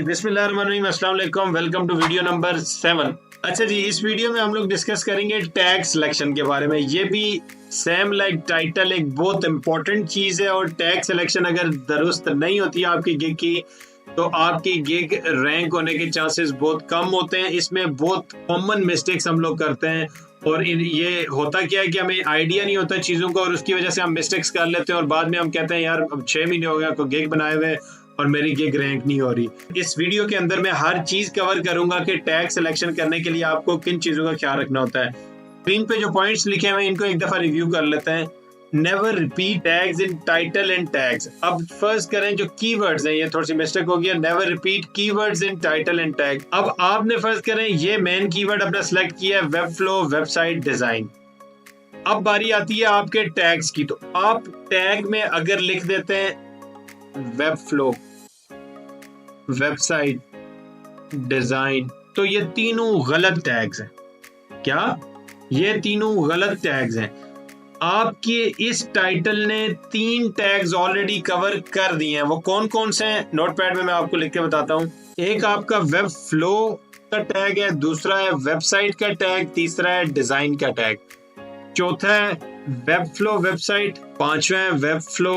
बिस्मिल्लाहिर्रहमानिर्रहीम, अस्सलाम वालेकुम। Welcome to video number 7। अच्छा जी, इस वीडियो में हम लोग डिस्कस करेंगे टैग सिलेक्शन के बारे में। ये भी सेम लाइक टाइटल एक बहुत इंपॉर्टेंट चीज़ है और टैग सिलेक्शन अगर दुरुस्त नहीं होती है आपकी गिग की तो आपकी गिग रैंक होने के चांसेस बहुत कम होते हैं। इसमें बहुत कॉमन मिस्टेक्स हम लोग करते हैं और ये होता क्या है कि हमें आइडिया नहीं होता चीज़ों का और उसकी वजह से हम मिस्टेक्स कर लेते हैं और बाद में हम कहते हैं यार अब 6 महीने हो गया को गिग बनाए हुए और मेरी गिग रैंक नहीं हो रही। इस वीडियो के अंदर मैं हर चीज कवर करूंगा कि टैग सिलेक्शन करने के लिए आपको किन चीजों का ख्याल रखना होता है। स्क्रीन पे जो पॉइंट्स लिखे हुए हैं इनको एक दफा रिव्यू कर लेते हैं। Never repeat tags in title and tags. अब फर्स्ट करें जो कीवर्ड्स हैं, ये थोड़ी सी मिस्टेक हो गया। Never repeat keywords in title and tag. अब आपने फर्स्ट करें ये मेन कीवर्ड अपना सिलेक्ट किया है, वेब फ्लो, वेबसाइट डिजाइन। अब बारी आती है आपके टैग्स की, तो आप टैग में अगर लिख देते हैं वेब फ्लो, वेबसाइट डिजाइन, तो ये तीनों गलत टैग्स हैं। क्या ये तीनों गलत टैग्स हैं? आपके इस टाइटल ने 3 टैग्स ऑलरेडी कवर कर दिए हैं। वो कौन कौन से हैं नोटपैड में मैं आपको लिख के बताता हूं। एक आपका वेब फ्लो का टैग है, दूसरा है वेबसाइट का टैग, तीसरा है डिजाइन का टैग, चौथा है वेब फ्लो वेबसाइट, पांचवा है वेब फ्लो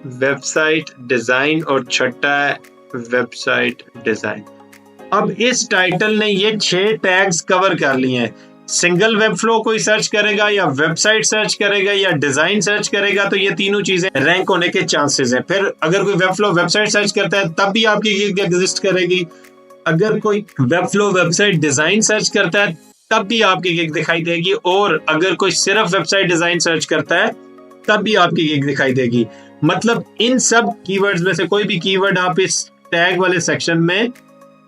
वेबसाइट डिजाइन और छठा है वेबसाइट डिजाइन। अब इस टाइटल ने ये 6 टैग्स कवर कर लिए हैं। सिंगल वेब फ्लो कोई सर्च करेगा या वेबसाइट सर्च करेगा या डिजाइन सर्च करेगा तो ये तीनों चीजें रैंक होने के चांसेस हैं। फिर अगर कोई वेब फ्लो वेबसाइट सर्च करता है तब भी आपकी गिग एग्जिस्ट करेगी। अगर कोई web flow website design search करता है तब भी आपकी गिग दिखाई देगी और अगर कोई सिर्फ वेबसाइट डिजाइन सर्च करता है तब भी आपकी गिग दिखाई देगी। मतलब इन सब कीवर्ड्स में से कोई भी कीवर्ड आप इस टैग वाले सेक्शन में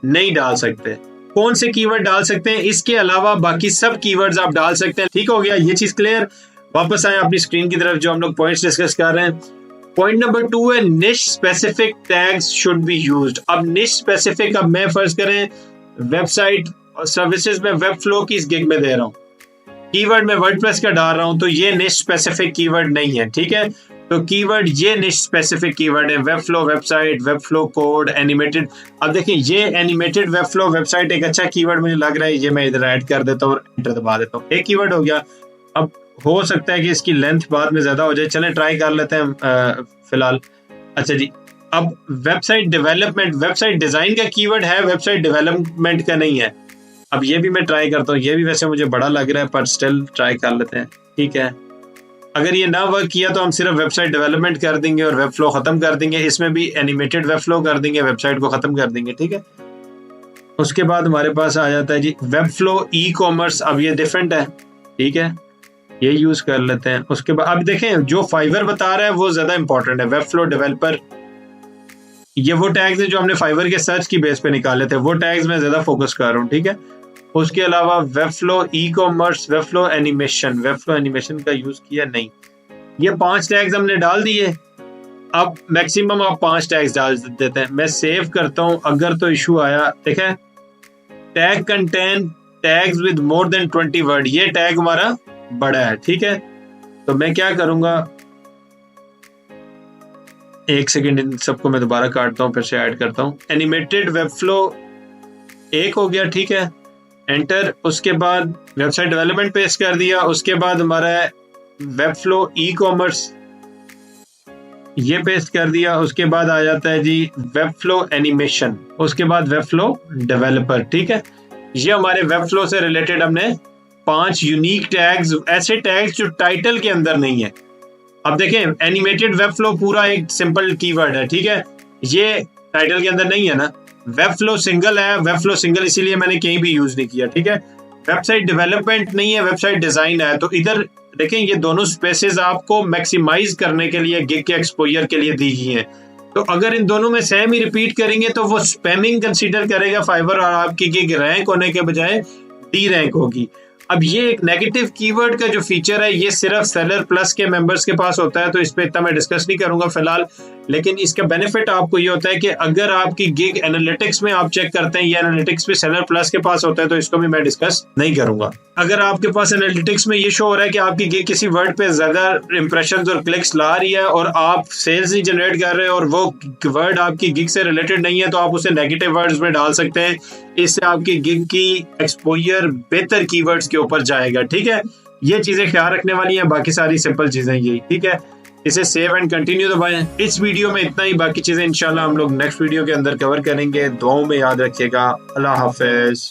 नहीं डाल सकते। कौन से कीवर्ड डाल सकते हैं? इसके अलावा बाकी सब कीवर्ड्स आप डाल सकते हैं। ठीक हो गया, ये चीज क्लियर। वापस आए अपनी स्क्रीन की तरफ जो हम लोग पॉइंट्स डिस्कस कर रहे हैं। पॉइंट नंबर 2 है निश specific tags should be used. अब निश स्पेसिफिक, अब मैं फर्ज करें वेबसाइट और सर्विसेज में वेब फ्लो की इस गिग में दे रहा हूँ, कीवर्ड में वर्डप्रेस का डाल रहा हूं, तो ये निश स्पेसिफिक कीवर्ड नहीं है। ठीक है, तो कीवर्ड ये निश स्पेसिफिक कीवर्ड है, web flow website, web flow code, animated. अब देखिए ये एनिमेटेड वेब फ्लो वेबसाइट एक अच्छा कीवर्ड मुझे लग रहा है, ये मैं इधर ऐड कर देता हूँ और एंटर दबा देता हूँ। एक कीवर्ड हो गया। अब हो सकता है कि इसकी लेंथ बाद में ज्यादा हो जाए, चलें ट्राई कर लेते हैं फिलहाल। अच्छा जी, अब वेबसाइट डेवलपमेंट, वेबसाइट डिजाइन का कीवर्ड है, वेबसाइट डेवलपमेंट का नहीं है। अब ये भी मैं ट्राई करता हूँ, ये भी वैसे मुझे बड़ा लग रहा है पर स्टिल ट्राई कर लेते हैं। ठीक है, अगर ये ना वर्क किया तो हम सिर्फ वेबसाइट डेवलपमेंट कर देंगे और वेब फ्लो खत्म कर देंगे। इसमें भी एनिमेटेड वेब फ्लो कर देंगे, वेबसाइट को खत्म कर देंगे। ठीक है, उसके बाद हमारे पास आ जाता है जी वेब फ्लो ई कॉमर्स। अब ये डिफरेंट है, ठीक है, ये यूज कर लेते हैं। उसके बाद अब देखें जो फाइवर बता रहा है वो ज्यादा इंपॉर्टेंट है। वेब फ्लो डेवलपर, ये वो टैग्स है जो हमने फाइवर के सर्च की बेस पे निकाले थे, वो टैग्स में ज्यादा फोकस कर रहा हूँ। ठीक है, उसके अलावा web flow e commerce, web flow animation, web flow animation का यूज किया नहीं। ये 5 टैग्स हमने डाल दिए। अब मैक्सिमम आप 5 टैग्स डाल देते हैं। मैं सेव करता हूं, अगर तो इशू आया देखें tag contain tags with more than 20 word, ये टैग हमारा बड़ा है। ठीक है, तो मैं क्या करूंगा, एक सेकेंड, इन सबको मैं दोबारा काटता हूं, फिर से ऐड करता हूं। एनिमेटेड वेब फ्लो एक हो गया, ठीक है, एंटर। उसके बाद वेबसाइट डेवलपमेंट पेस्ट कर दिया। उसके बाद हमारा वेब फ्लो ई कॉमर्स, ये पेस्ट कर दिया। उसके बाद आ जाता है जी वेब फ्लो एनिमेशन, उसके बाद वेब फ्लो डेवलपर। ठीक है, ये हमारे वेब फ्लो से रिलेटेड हमने 5 यूनिक टैग्स, ऐसे टैग्स जो टाइटल के अंदर नहीं है। अब देखें एनिमेटेड वेब फ्लो पूरा एक सिंपल कीवर्ड है, ठीक है, ये टाइटल के अंदर नहीं है ना। वेब फ्लो सिंगल है, वेब फ्लो सिंगल इसीलिए मैंने कहीं भी यूज नहीं किया। ठीक है, वेबसाइट डेवलपमेंट नहीं है, वेबसाइट डिजाइन है। तो इधर देखें ये दोनों स्पेसेस आपको मैक्सिमाइज करने के लिए गिग के एक्सपोजर के लिए दी गई हैं। तो अगर इन दोनों में सेम ही रिपीट करेंगे तो वो स्पैमिंग कंसीडर करेगा फाइवर और आपकी गिग रैंक होने के बजाय डी रैंक होगी। अब ये एक नेगेटिव कीवर्ड का जो फीचर है ये सिर्फ सेलर प्लस के मेंबर्स के पास होता है, तो इस पे इतना मैं डिस्कस नहीं करूंगा फिलहाल। लेकिन इसका बेनिफिट आपको ये होता है कि अगर आपकी गिग एनालिटिक्स में आप चेक करते हैं, ये एनालिटिक्स पे सेलर प्लस के पास होता है, तो इसको भी मैं डिस्कस नहीं करूंगा। अगर आपके पास एनालिटिक्स में ये शो हो रहा है कि आपकी गिग किसी वर्ड पे ज्यादा इंप्रेशंस और क्लिक्स ला रही है और आप सेल्स नहीं जनरेट कर रहे और वो वर्ड आपकी गिग से रिलेटेड नहीं है, तो आप उसे नेगेटिव वर्ड्स में डाल सकते हैं। इससे आपकी गिग की एक्सपोजर बेहतर कीवर्ड्स के ऊपर जाएगा। ठीक है, ये चीजें ख्याल रखने वाली हैं, बाकी सारी सिंपल चीजें यही। ठीक है, इसे सेव एंड कंटिन्यू दबाएं। इस वीडियो में इतना ही, बाकी चीजें इंशाल्लाह हम लोग नेक्स्ट वीडियो के अंदर कवर करेंगे। दुआओं में याद रखिएगा। अल्लाह हाफिज।